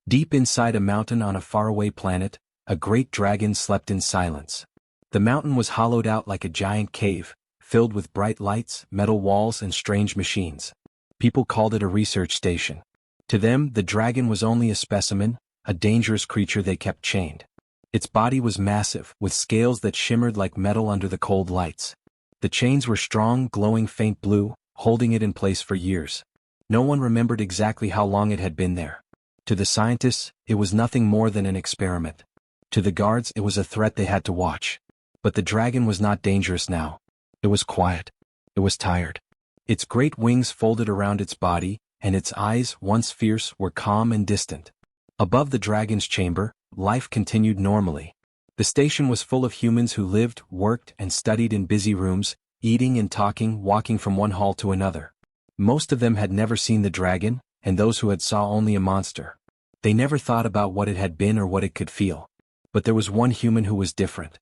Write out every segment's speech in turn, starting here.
Deep inside a mountain on a faraway planet, a great dragon slept in silence. The mountain was hollowed out like a giant cave, filled with bright lights, metal walls, and strange machines. People called it a research station. To them, the dragon was only a specimen, a dangerous creature they kept chained. Its body was massive, with scales that shimmered like metal under the cold lights. The chains were strong, glowing faint blue, holding it in place for years. No one remembered exactly how long it had been there. To the scientists, it was nothing more than an experiment. To the guards, it was a threat they had to watch. But the dragon was not dangerous now. It was quiet. It was tired. Its great wings folded around its body, and its eyes, once fierce, were calm and distant. Above the dragon's chamber, life continued normally. The station was full of humans who lived, worked, and studied in busy rooms, eating and talking, walking from one hall to another. Most of them had never seen the dragon, and those who had saw only a monster. They never thought about what it had been or what it could feel. But there was one human who was different.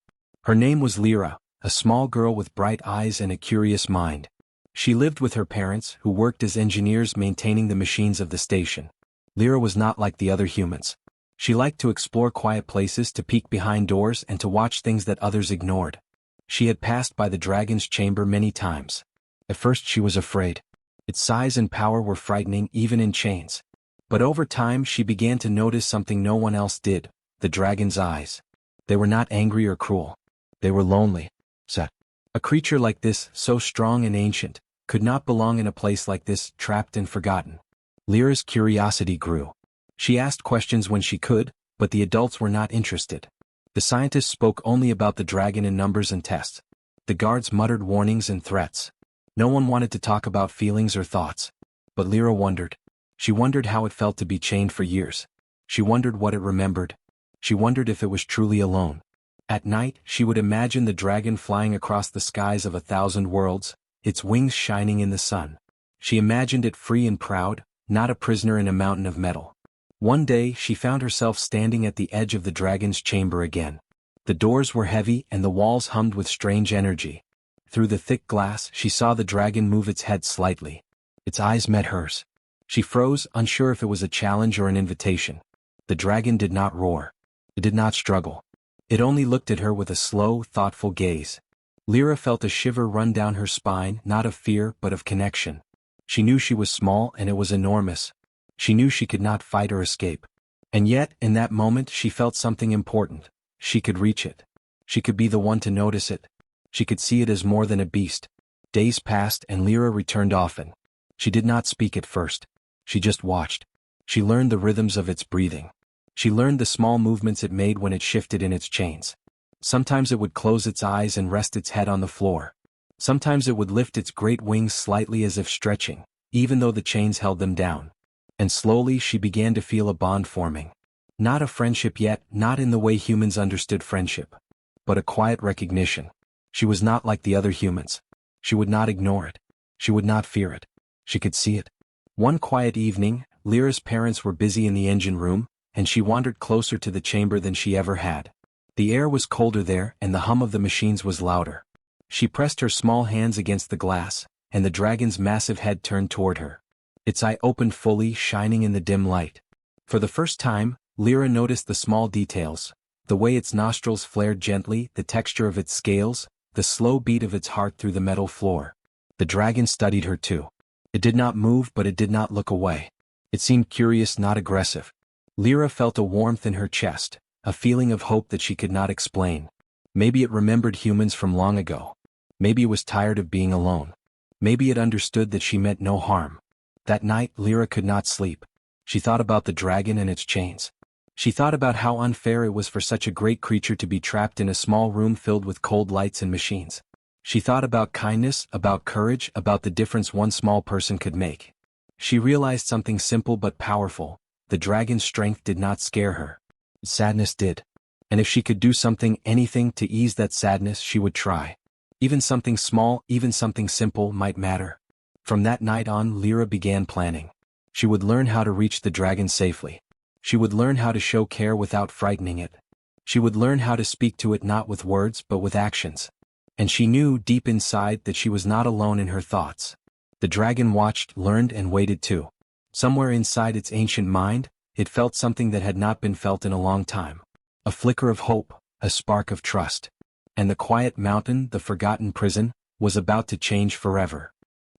Her name was Lyra, a small girl with bright eyes and a curious mind. She lived with her parents, who worked as engineers maintaining the machines of the station. Lyra was not like the other humans. She liked to explore quiet places, to peek behind doors, and to watch things that others ignored. She had passed by the dragon's chamber many times. At first she was afraid. Its size and power were frightening even in chains. But over time she began to notice something no one else did: the dragon's eyes. They were not angry or cruel. They were lonely. Sad. A creature like this, so strong and ancient, could not belong in a place like this, trapped and forgotten. Lyra's curiosity grew. She asked questions when she could, but the adults were not interested. The scientists spoke only about the dragon in numbers and tests. The guards muttered warnings and threats. No one wanted to talk about feelings or thoughts. But Lyra wondered. She wondered how it felt to be chained for years. She wondered what it remembered. She wondered if it was truly alone. At night, she would imagine the dragon flying across the skies of 1,000 worlds, its wings shining in the sun. She imagined it free and proud, not a prisoner in a mountain of metal. One day she found herself standing at the edge of the dragon's chamber again. The doors were heavy and the walls hummed with strange energy. Through the thick glass she saw the dragon move its head slightly. Its eyes met hers. She froze, unsure if it was a challenge or an invitation. The dragon did not roar. It did not struggle. It only looked at her with a slow, thoughtful gaze. Lyra felt a shiver run down her spine, not of fear but of connection. She knew she was small and it was enormous. She knew she could not fight or escape. And yet, in that moment she felt something important. She could reach it. She could be the one to notice it. She could see it as more than a beast. Days passed and Lyra returned often. She did not speak at first. She just watched. She learned the rhythms of its breathing. She learned the small movements it made when it shifted in its chains. Sometimes it would close its eyes and rest its head on the floor. Sometimes it would lift its great wings slightly as if stretching, even though the chains held them down. And slowly she began to feel a bond forming. Not a friendship yet, not in the way humans understood friendship. But a quiet recognition. She was not like the other humans. She would not ignore it. She would not fear it. She could see it. One quiet evening, Lyra's parents were busy in the engine room, and she wandered closer to the chamber than she ever had. The air was colder there, and the hum of the machines was louder. She pressed her small hands against the glass, and the dragon's massive head turned toward her. Its eye opened fully, shining in the dim light. For the first time, Lyra noticed the small details: the way its nostrils flared gently, the texture of its scales, the slow beat of its heart through the metal floor. The dragon studied her too. It did not move, but it did not look away. It seemed curious, not aggressive. Lyra felt a warmth in her chest, a feeling of hope that she could not explain. Maybe it remembered humans from long ago. Maybe it was tired of being alone. Maybe it understood that she meant no harm. That night, Lyra could not sleep. She thought about the dragon and its chains. She thought about how unfair it was for such a great creature to be trapped in a small room filled with cold lights and machines. She thought about kindness, about courage, about the difference one small person could make. She realized something simple but powerful: the dragon's strength did not scare her. Sadness did. And if she could do something, anything, to ease that sadness, she would try. Even something small, even something simple, might matter. From that night on, Lyra began planning. She would learn how to reach the dragon safely. She would learn how to show care without frightening it. She would learn how to speak to it not with words but with actions. And she knew deep inside that she was not alone in her thoughts. The dragon watched, learned, and waited too. Somewhere inside its ancient mind, it felt something that had not been felt in a long time. A flicker of hope, a spark of trust. And the quiet mountain, the forgotten prison, was about to change forever.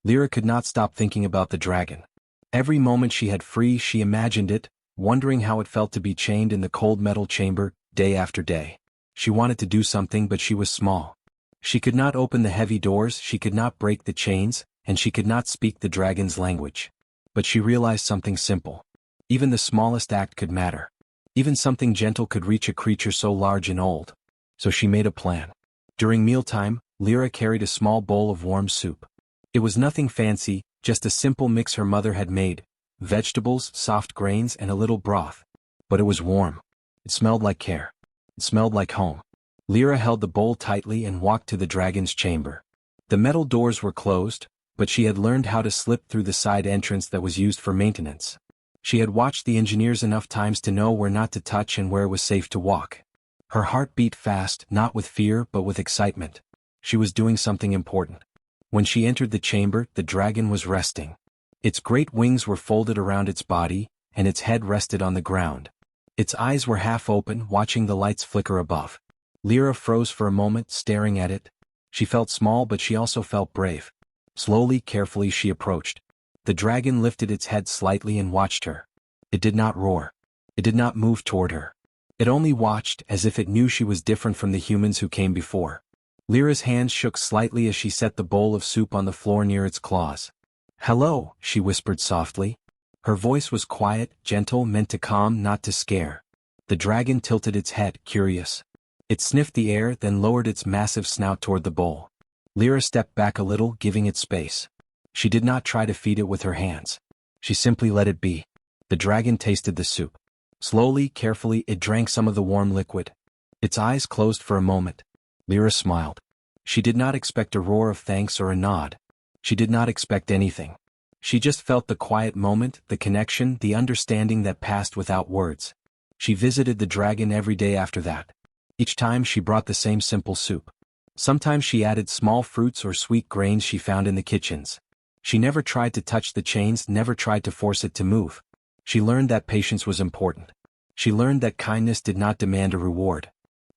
Lyra could not stop thinking about the dragon. Every moment she had free, she imagined it, wondering how it felt to be chained in the cold metal chamber, day after day. She wanted to do something, but she was small. She could not open the heavy doors, she could not break the chains, and she could not speak the dragon's language. But she realized something simple. Even the smallest act could matter. Even something gentle could reach a creature so large and old. So she made a plan. During mealtime, Lyra carried a small bowl of warm soup. It was nothing fancy, just a simple mix her mother had made: vegetables, soft grains, and a little broth. But it was warm. It smelled like care. It smelled like home. Lyra held the bowl tightly and walked to the dragon's chamber. The metal doors were closed, but she had learned how to slip through the side entrance that was used for maintenance. She had watched the engineers enough times to know where not to touch and where it was safe to walk. Her heart beat fast, not with fear but with excitement. She was doing something important. When she entered the chamber, the dragon was resting. Its great wings were folded around its body, and its head rested on the ground. Its eyes were half open, watching the lights flicker above. Lyra froze for a moment, staring at it. She felt small, but she also felt brave. Slowly, carefully she approached. The dragon lifted its head slightly and watched her. It did not roar. It did not move toward her. It only watched, as if it knew she was different from the humans who came before. Lyra's hands shook slightly as she set the bowl of soup on the floor near its claws. "Hello," she whispered softly. Her voice was quiet, gentle, meant to calm, not to scare. The dragon tilted its head, curious. It sniffed the air, then lowered its massive snout toward the bowl. Lyra stepped back a little, giving it space. She did not try to feed it with her hands. She simply let it be. The dragon tasted the soup. Slowly, carefully, it drank some of the warm liquid. Its eyes closed for a moment. Lyra smiled. She did not expect a roar of thanks or a nod. She did not expect anything. She just felt the quiet moment, the connection, the understanding that passed without words. She visited the dragon every day after that. Each time she brought the same simple soup. Sometimes she added small fruits or sweet grains she found in the kitchens. She never tried to touch the chains, never tried to force it to move. She learned that patience was important. She learned that kindness did not demand a reward.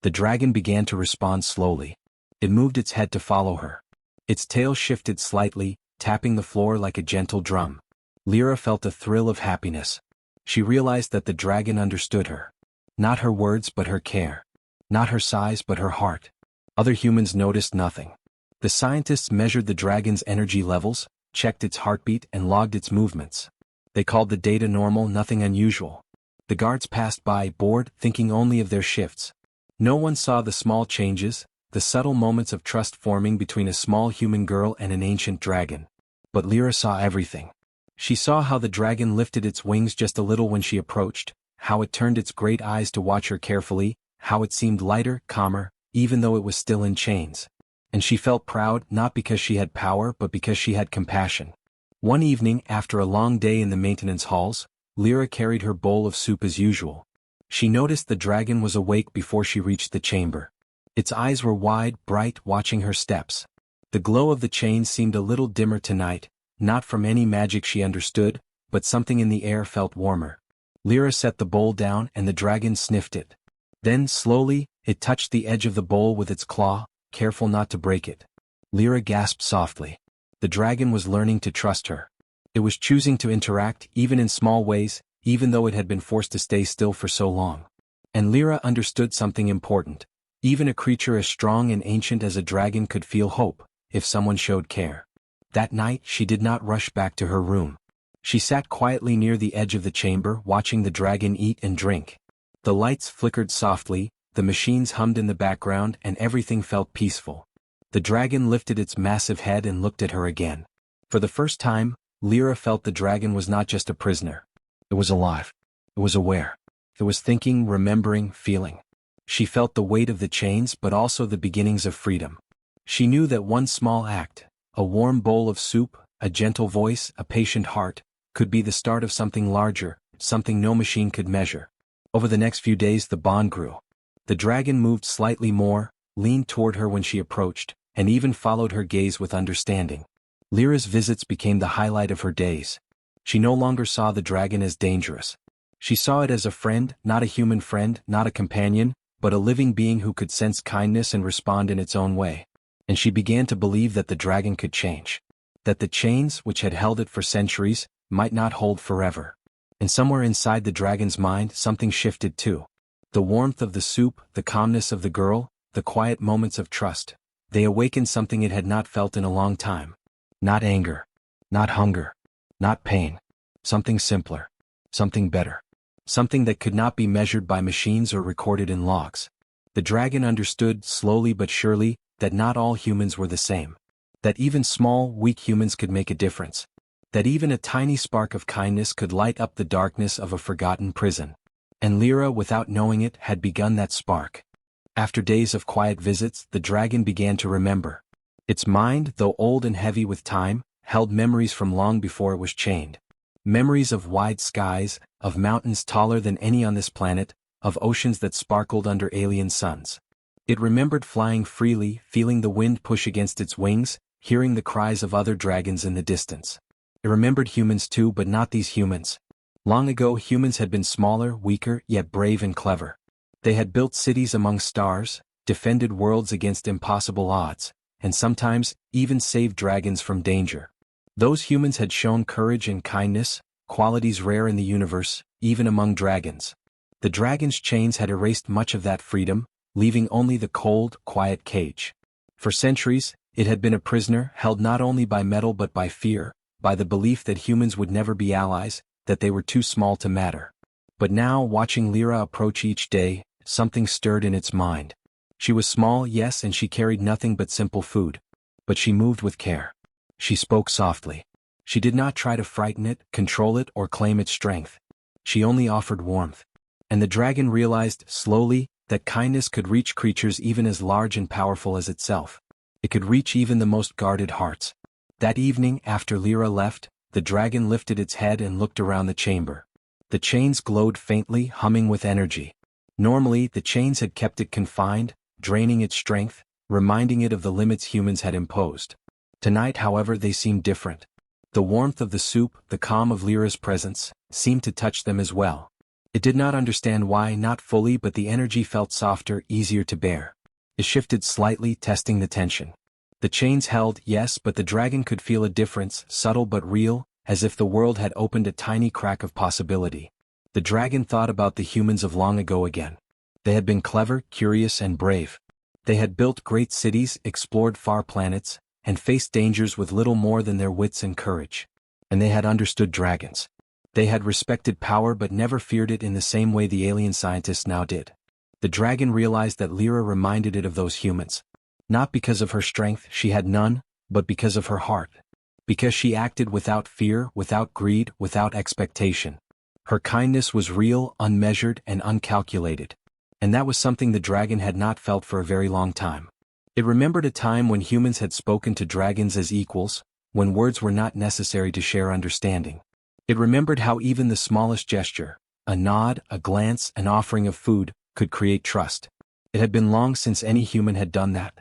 The dragon began to respond slowly. It moved its head to follow her. Its tail shifted slightly, tapping the floor like a gentle drum. Lyra felt a thrill of happiness. She realized that the dragon understood her. Not her words but her care. Not her size but her heart. Other humans noticed nothing. The scientists measured the dragon's energy levels, checked its heartbeat, and logged its movements. They called the data normal, nothing unusual. The guards passed by, bored, thinking only of their shifts. No one saw the small changes, the subtle moments of trust forming between a small human girl and an ancient dragon. But Lyra saw everything. She saw how the dragon lifted its wings just a little when she approached, how it turned its great eyes to watch her carefully, how it seemed lighter, calmer, even though it was still in chains. And she felt proud, not because she had power but because she had compassion. One evening, after a long day in the maintenance halls, Lyra carried her bowl of soup as usual. She noticed the dragon was awake before she reached the chamber. Its eyes were wide, bright, watching her steps. The glow of the chains seemed a little dimmer tonight, not from any magic she understood, but something in the air felt warmer. Lyra set the bowl down and the dragon sniffed it. Then, slowly, it touched the edge of the bowl with its claw, careful not to break it. Lyra gasped softly. The dragon was learning to trust her. It was choosing to interact, even in small ways, even though it had been forced to stay still for so long. And Lyra understood something important. Even a creature as strong and ancient as a dragon could feel hope, if someone showed care. That night, she did not rush back to her room. She sat quietly near the edge of the chamber, watching the dragon eat and drink. The lights flickered softly, the machines hummed in the background, and everything felt peaceful. The dragon lifted its massive head and looked at her again. For the first time, Lyra felt the dragon was not just a prisoner. It was alive. It was aware. It was thinking, remembering, feeling. She felt the weight of the chains but also the beginnings of freedom. She knew that one small act, a warm bowl of soup, a gentle voice, a patient heart, could be the start of something larger, something no machine could measure. Over the next few days the bond grew. The dragon moved slightly more, leaned toward her when she approached, and even followed her gaze with understanding. Lyra's visits became the highlight of her days. She no longer saw the dragon as dangerous. She saw it as a friend, not a human friend, not a companion, but a living being who could sense kindness and respond in its own way. And she began to believe that the dragon could change. That the chains, which had held it for centuries, might not hold forever. And somewhere inside the dragon's mind something shifted too. The warmth of the soup, the calmness of the girl, the quiet moments of trust. They awakened something it had not felt in a long time. Not anger. Not hunger. Not pain. Something simpler. Something better. Something that could not be measured by machines or recorded in logs. The dragon understood, slowly but surely, that not all humans were the same. That even small, weak humans could make a difference. That even a tiny spark of kindness could light up the darkness of a forgotten prison. And Lyra, without knowing it, had begun that spark. After days of quiet visits, the dragon began to remember. Its mind, though old and heavy with time, held memories from long before it was chained. Memories of wide skies, of mountains taller than any on this planet, of oceans that sparkled under alien suns. It remembered flying freely, feeling the wind push against its wings, hearing the cries of other dragons in the distance. It remembered humans too, but not these humans. Long ago humans had been smaller, weaker, yet brave and clever. They had built cities among stars, defended worlds against impossible odds, and sometimes even saved dragons from danger. Those humans had shown courage and kindness, qualities rare in the universe, even among dragons. The dragon's chains had erased much of that freedom, leaving only the cold, quiet cage. For centuries, it had been a prisoner, held not only by metal but by fear, by the belief that humans would never be allies, that they were too small to matter. But now, watching Lyra approach each day, something stirred in its mind. She was small, yes, and she carried nothing but simple food. But she moved with care. She spoke softly. She did not try to frighten it, control it, or claim its strength. She only offered warmth. And the dragon realized, slowly, that kindness could reach creatures even as large and powerful as itself. It could reach even the most guarded hearts. That evening, after Lyra left, the dragon lifted its head and looked around the chamber. The chains glowed faintly, humming with energy. Normally, the chains had kept it confined, draining its strength, reminding it of the limits humans had imposed. Tonight, however, they seemed different. The warmth of the soup, the calm of Lyra's presence, seemed to touch them as well. It did not understand why, not fully, but the energy felt softer, easier to bear. It shifted slightly, testing the tension. The chains held, yes, but the dragon could feel a difference, subtle but real, as if the world had opened a tiny crack of possibility. The dragon thought about the humans of long ago again. They had been clever, curious, and brave. They had built great cities, explored far planets, and faced dangers with little more than their wits and courage. And they had understood dragons. They had respected power but never feared it in the same way the alien scientists now did. The dragon realized that Lyra reminded it of those humans. Not because of her strength, she had none, but because of her heart. Because she acted without fear, without greed, without expectation. Her kindness was real, unmeasured, and uncalculated. And that was something the dragon had not felt for a very long time. It remembered a time when humans had spoken to dragons as equals, when words were not necessary to share understanding. It remembered how even the smallest gesture, a nod, a glance, an offering of food, could create trust. It had been long since any human had done that.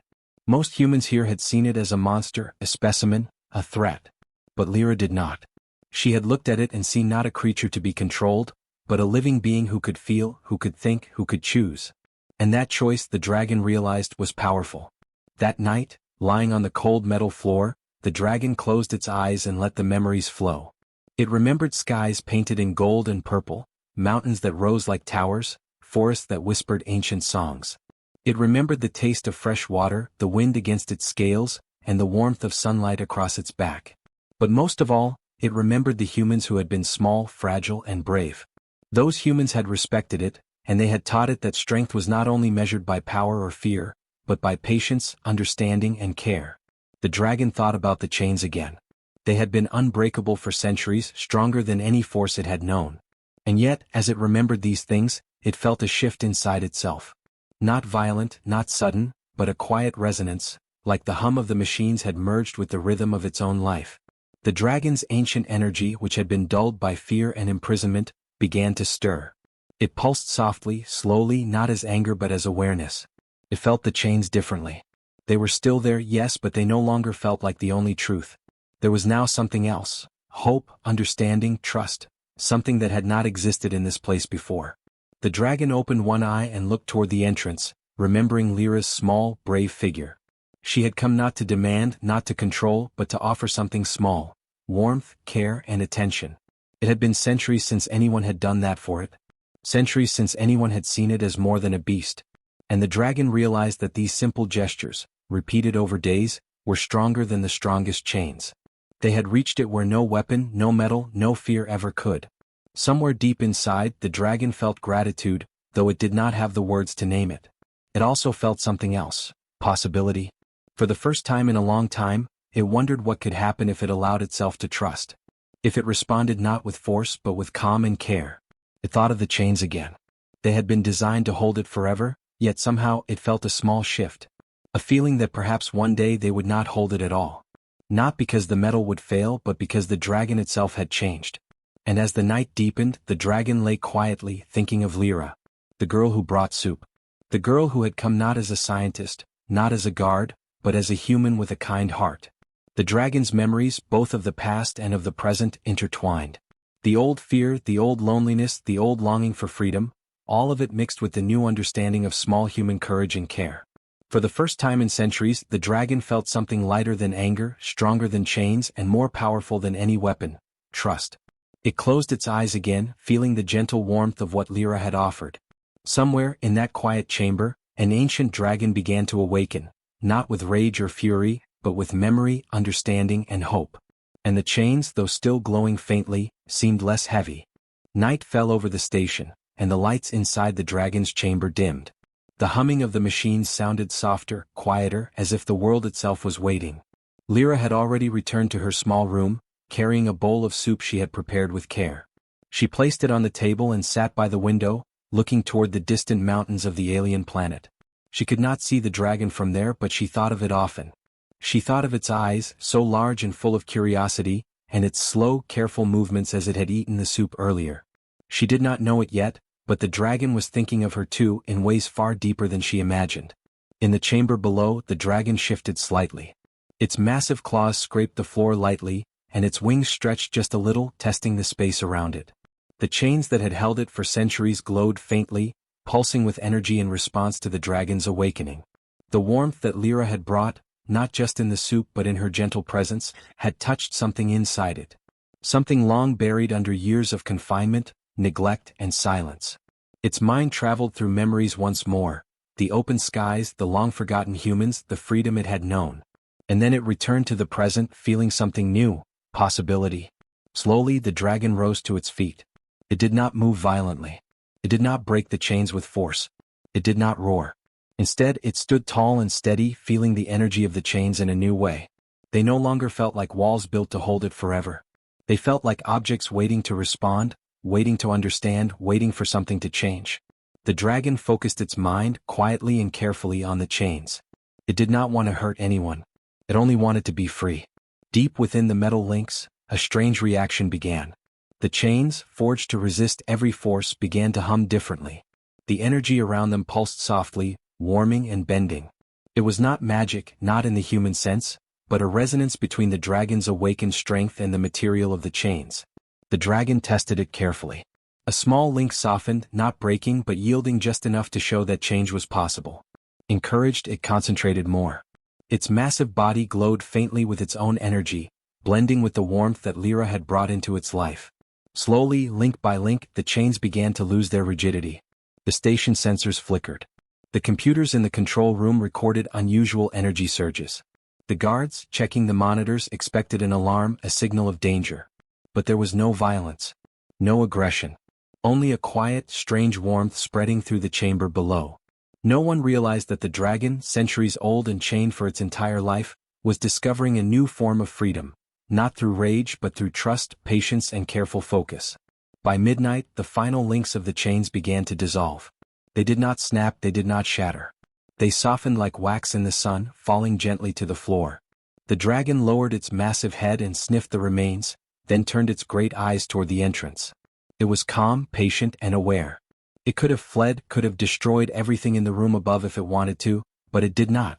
Most humans here had seen it as a monster, a specimen, a threat. But Lyra did not. She had looked at it and seen not a creature to be controlled, but a living being who could feel, who could think, who could choose. And that choice, the dragon realized, was powerful. That night, lying on the cold metal floor, the dragon closed its eyes and let the memories flow. It remembered skies painted in gold and purple, mountains that rose like towers, forests that whispered ancient songs. It remembered the taste of fresh water, the wind against its scales, and the warmth of sunlight across its back. But most of all, it remembered the humans who had been small, fragile, and brave. Those humans had respected it, and they had taught it that strength was not only measured by power or fear, but by patience, understanding, and care. The dragon thought about the chains again. They had been unbreakable for centuries, stronger than any force it had known. And yet, as it remembered these things, it felt a shift inside itself. Not violent, not sudden, but a quiet resonance, like the hum of the machines had merged with the rhythm of its own life. The dragon's ancient energy, which had been dulled by fear and imprisonment, began to stir. It pulsed softly, slowly, not as anger but as awareness. It felt the chains differently. They were still there, yes, but they no longer felt like the only truth. There was now something else: hope, understanding, trust, something that had not existed in this place before. The dragon opened one eye and looked toward the entrance, remembering Lyra's small, brave figure. She had come not to demand, not to control, but to offer something small: warmth, care, and attention. It had been centuries since anyone had done that for it. Centuries since anyone had seen it as more than a beast. And the dragon realized that these simple gestures, repeated over days, were stronger than the strongest chains. They had reached it where no weapon, no metal, no fear ever could. Somewhere deep inside, the dragon felt gratitude, though it did not have the words to name it. It also felt something else: possibility. For the first time in a long time, it wondered what could happen if it allowed itself to trust. If it responded not with force but with calm and care. It thought of the chains again. They had been designed to hold it forever, yet somehow it felt a small shift. A feeling that perhaps one day they would not hold it at all. Not because the metal would fail, but because the dragon itself had changed. And as the night deepened, the dragon lay quietly, thinking of Lyra, the girl who brought soup. The girl who had come not as a scientist, not as a guard, but as a human with a kind heart. The dragon's memories, both of the past and of the present, intertwined. The old fear, the old loneliness, the old longing for freedom, all of it mixed with the new understanding of small human courage and care. For the first time in centuries, the dragon felt something lighter than anger, stronger than chains, and more powerful than any weapon: trust. It closed its eyes again, feeling the gentle warmth of what Lyra had offered. Somewhere, in that quiet chamber, an ancient dragon began to awaken, not with rage or fury, but with memory, understanding, and hope. And the chains, though still glowing faintly, seemed less heavy. Night fell over the station, and the lights inside the dragon's chamber dimmed. The humming of the machines sounded softer, quieter, as if the world itself was waiting. Lyra had already returned to her small room, carrying a bowl of soup she had prepared with care. She placed it on the table and sat by the window, looking toward the distant mountains of the alien planet. She could not see the dragon from there, but she thought of it often. She thought of its eyes, so large and full of curiosity, and its slow, careful movements as it had eaten the soup earlier. She did not know it yet, but the dragon was thinking of her too, in ways far deeper than she imagined. In the chamber below, the dragon shifted slightly. Its massive claws scraped the floor lightly, and its wings stretched just a little, testing the space around it. The chains that had held it for centuries glowed faintly, pulsing with energy in response to the dragon's awakening. The warmth that Lyra had brought, not just in the soup but in her gentle presence, had touched something inside it. Something long buried under years of confinement, neglect, and silence. Its mind traveled through memories once more: the open skies, the long-forgotten humans, the freedom it had known. And then it returned to the present, feeling something new: possibility. Slowly the dragon rose to its feet. It did not move violently. It did not break the chains with force. It did not roar. Instead, it stood tall and steady, feeling the energy of the chains in a new way. They no longer felt like walls built to hold it forever. They felt like objects waiting to respond, waiting to understand, waiting for something to change. The dragon focused its mind, quietly and carefully, on the chains. It did not want to hurt anyone. It only wanted to be free. Deep within the metal links, a strange reaction began. The chains, forged to resist every force, began to hum differently. The energy around them pulsed softly, warming and bending. It was not magic, not in the human sense, but a resonance between the dragon's awakened strength and the material of the chains. The dragon tested it carefully. A small link softened, not breaking but yielding just enough to show that change was possible. Encouraged, it concentrated more. Its massive body glowed faintly with its own energy, blending with the warmth that Lyra had brought into its life. Slowly, link by link, the chains began to lose their rigidity. The station sensors flickered. The computers in the control room recorded unusual energy surges. The guards, checking the monitors, expected an alarm, a signal of danger. But there was no violence. No aggression. Only a quiet, strange warmth spreading through the chamber below. No one realized that the dragon, centuries old and chained for its entire life, was discovering a new form of freedom, not through rage but through trust, patience, and careful focus. By midnight, the final links of the chains began to dissolve. They did not snap, they did not shatter. They softened like wax in the sun, falling gently to the floor. The dragon lowered its massive head and sniffed the remains, then turned its great eyes toward the entrance. It was calm, patient, and aware. It could have fled, could have destroyed everything in the room above if it wanted to, but it did not.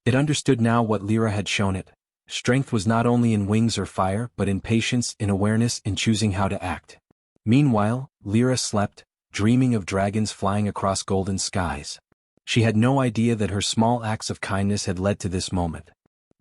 It understood now what Lyra had shown it. Strength was not only in wings or fire, but in patience, in awareness, in choosing how to act. Meanwhile, Lyra slept, dreaming of dragons flying across golden skies. She had no idea that her small acts of kindness had led to this moment.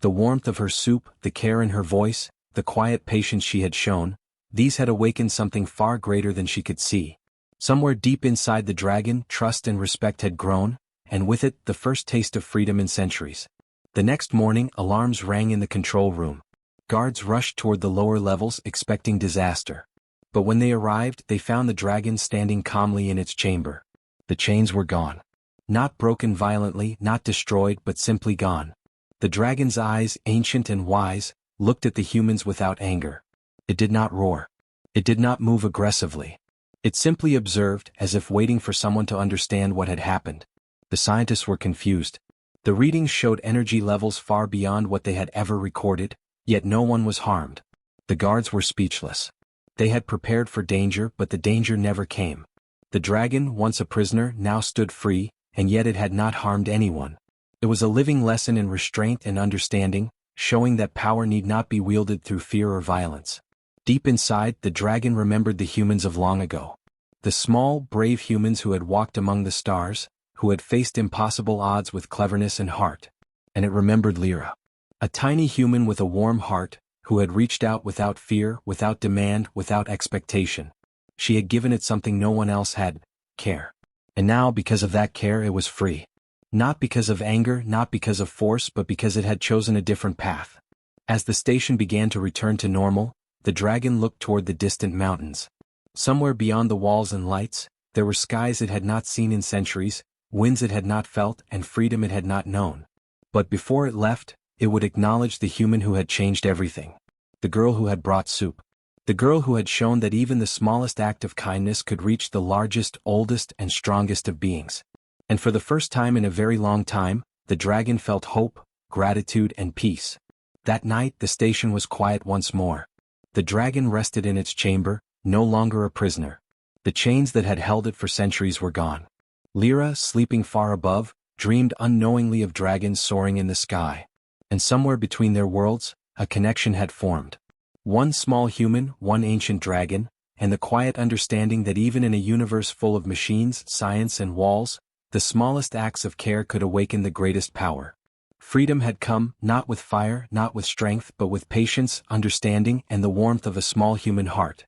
The warmth of her soup, the care in her voice, the quiet patience she had shown, these had awakened something far greater than she could see. Somewhere deep inside the dragon, trust and respect had grown, and with it, the first taste of freedom in centuries. The next morning, alarms rang in the control room. Guards rushed toward the lower levels, expecting disaster. But when they arrived, they found the dragon standing calmly in its chamber. The chains were gone. Not broken violently, not destroyed, but simply gone. The dragon's eyes, ancient and wise, looked at the humans without anger. It did not roar. It did not move aggressively. It simply observed, as if waiting for someone to understand what had happened. The scientists were confused. The readings showed energy levels far beyond what they had ever recorded, yet no one was harmed. The guards were speechless. They had prepared for danger, but the danger never came. The dragon, once a prisoner, now stood free, and yet it had not harmed anyone. It was a living lesson in restraint and understanding, showing that power need not be wielded through fear or violence. Deep inside, the dragon remembered the humans of long ago. The small, brave humans who had walked among the stars, who had faced impossible odds with cleverness and heart. And it remembered Lyra. A tiny human with a warm heart, who had reached out without fear, without demand, without expectation. She had given it something no one else had: care. And now, because of that care, it was free. Not because of anger, not because of force, but because it had chosen a different path. As the station began to return to normal, the dragon looked toward the distant mountains. Somewhere beyond the walls and lights, there were skies it had not seen in centuries, winds it had not felt, and freedom it had not known. But before it left, it would acknowledge the human who had changed everything. The girl who had brought soup. The girl who had shown that even the smallest act of kindness could reach the largest, oldest, and strongest of beings. And for the first time in a very long time, the dragon felt hope, gratitude, and peace. That night, the station was quiet once more. The dragon rested in its chamber, no longer a prisoner. The chains that had held it for centuries were gone. Lyra, sleeping far above, dreamed unknowingly of dragons soaring in the sky. And somewhere between their worlds, a connection had formed. One small human, one ancient dragon, and the quiet understanding that even in a universe full of machines, science, and walls, the smallest acts of care could awaken the greatest power. Freedom had come, not with fire, not with strength, but with patience, understanding, and the warmth of a small human heart.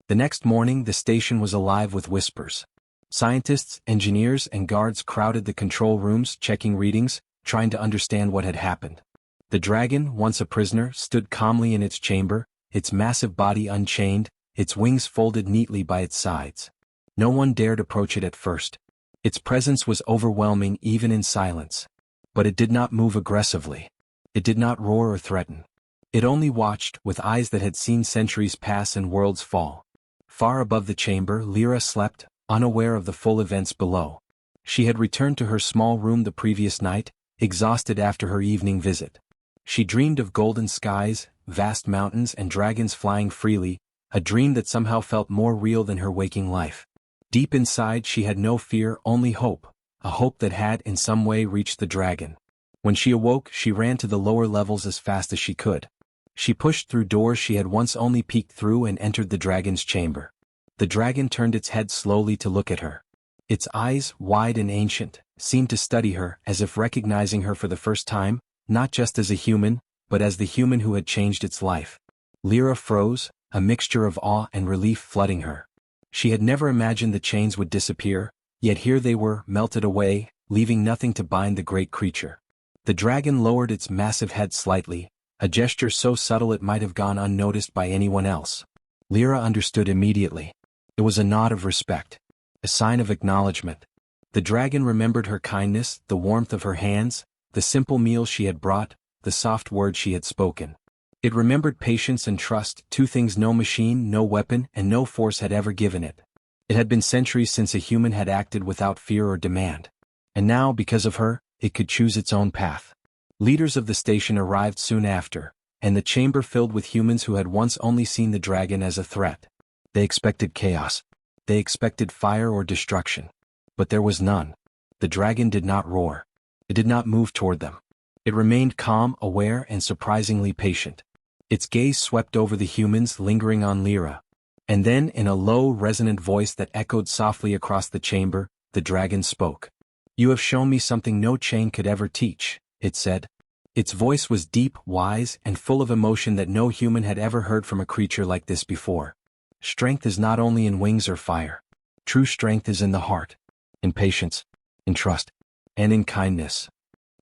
The next morning, the station was alive with whispers. Scientists, engineers, and guards crowded the control rooms, checking readings, trying to understand what had happened. The dragon, once a prisoner, stood calmly in its chamber, its massive body unchained, its wings folded neatly by its sides. No one dared approach it at first. Its presence was overwhelming even in silence. But it did not move aggressively. It did not roar or threaten. It only watched, with eyes that had seen centuries pass and worlds fall. Far above the chamber, Lyra slept, unaware of the full events below. She had returned to her small room the previous night, exhausted after her evening visit. She dreamed of golden skies, vast mountains, and dragons flying freely, a dream that somehow felt more real than her waking life. Deep inside, she had no fear, only hope, a hope that had in some way reached the dragon. When she awoke, she ran to the lower levels as fast as she could. She pushed through doors she had once only peeked through and entered the dragon's chamber. The dragon turned its head slowly to look at her. Its eyes, wide and ancient, seemed to study her, as if recognizing her for the first time, not just as a human, but as the human who had changed its life. Lyra froze, a mixture of awe and relief flooding her. She had never imagined the chains would disappear, yet here they were, melted away, leaving nothing to bind the great creature. The dragon lowered its massive head slightly, a gesture so subtle it might have gone unnoticed by anyone else. Lyra understood immediately. It was a nod of respect, a sign of acknowledgement. The dragon remembered her kindness, the warmth of her hands, the simple meal she had brought, the soft words she had spoken. It remembered patience and trust, two things no machine, no weapon, and no force had ever given it. It had been centuries since a human had acted without fear or demand. And now, because of her, it could choose its own path. Leaders of the station arrived soon after, and the chamber filled with humans who had once only seen the dragon as a threat. They expected chaos. They expected fire or destruction. But there was none. The dragon did not roar. It did not move toward them. It remained calm, aware, and surprisingly patient. Its gaze swept over the humans, lingering on Lyra. And then, in a low, resonant voice that echoed softly across the chamber, the dragon spoke. "You have shown me something no chain could ever teach," it said. Its voice was deep, wise, and full of emotion that no human had ever heard from a creature like this before. "Strength is not only in wings or fire. True strength is in the heart, in patience, in trust, and in kindness."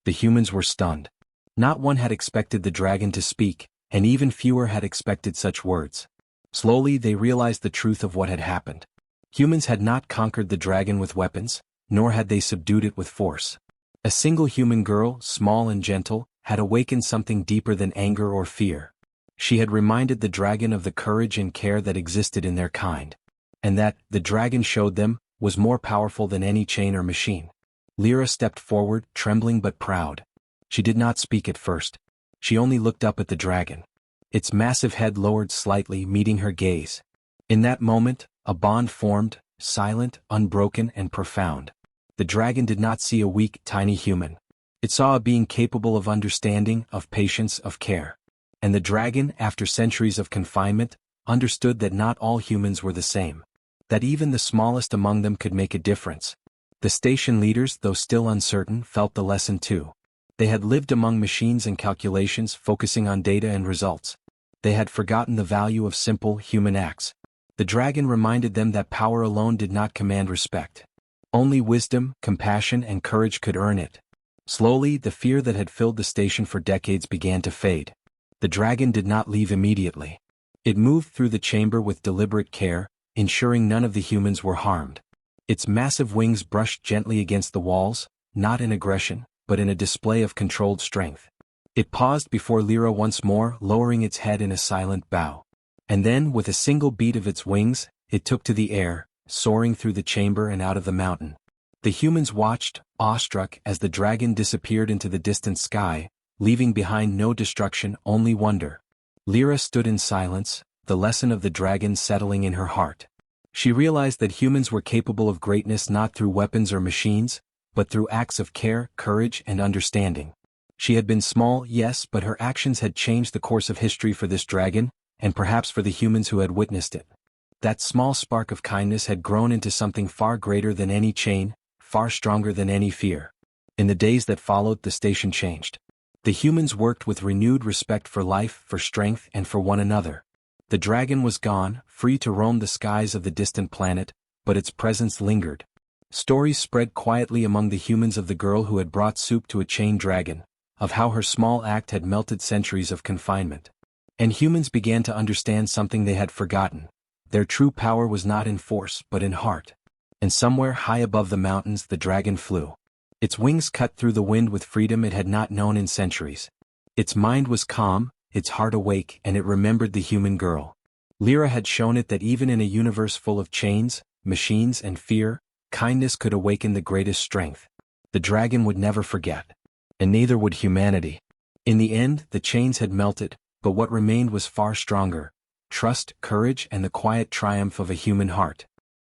The humans were stunned. Not one had expected the dragon to speak, and even fewer had expected such words. Slowly they realized the truth of what had happened. Humans had not conquered the dragon with weapons, nor had they subdued it with force. A single human girl, small and gentle, had awakened something deeper than anger or fear. She had reminded the dragon of the courage and care that existed in their kind. And that, the dragon showed them, was more powerful than any chain or machine. Lyra stepped forward, trembling but proud. She did not speak at first. She only looked up at the dragon. Its massive head lowered slightly, meeting her gaze. In that moment, a bond formed, silent, unbroken, and profound. The dragon did not see a weak, tiny human. It saw a being capable of understanding, of patience, of care. And the dragon, after centuries of confinement, understood that not all humans were the same. That even the smallest among them could make a difference. The station leaders, though still uncertain, felt the lesson too. They had lived among machines and calculations, focusing on data and results. They had forgotten the value of simple, human acts. The dragon reminded them that power alone did not command respect. Only wisdom, compassion, and courage could earn it. Slowly, the fear that had filled the station for decades began to fade. The dragon did not leave immediately. It moved through the chamber with deliberate care, ensuring none of the humans were harmed. Its massive wings brushed gently against the walls, not in aggression, but in a display of controlled strength. It paused before Lyra once more, lowering its head in a silent bow. And then, with a single beat of its wings, it took to the air, soaring through the chamber and out of the mountain. The humans watched, awestruck, as the dragon disappeared into the distant sky, leaving behind no destruction, only wonder. Lyra stood in silence, the lesson of the dragon settling in her heart. She realized that humans were capable of greatness not through weapons or machines, but through acts of care, courage, and understanding. She had been small, yes, but her actions had changed the course of history for this dragon, and perhaps for the humans who had witnessed it. That small spark of kindness had grown into something far greater than any chain, far stronger than any fear. In the days that followed, the station changed. The humans worked with renewed respect for life, for strength, and for one another. The dragon was gone, free to roam the skies of the distant planet, but its presence lingered. Stories spread quietly among the humans of the girl who had brought soup to a chained dragon, of how her small act had melted centuries of confinement. And humans began to understand something they had forgotten. Their true power was not in force, but in heart. And somewhere high above the mountains the dragon flew. Its wings cut through the wind with freedom it had not known in centuries. Its mind was calm, its heart awake, and it remembered the human girl. Lyra had shown it that even in a universe full of chains, machines, and fear, kindness could awaken the greatest strength. The dragon would never forget. And neither would humanity. In the end, the chains had melted, but what remained was far stronger: trust, courage, and the quiet triumph of a human heart.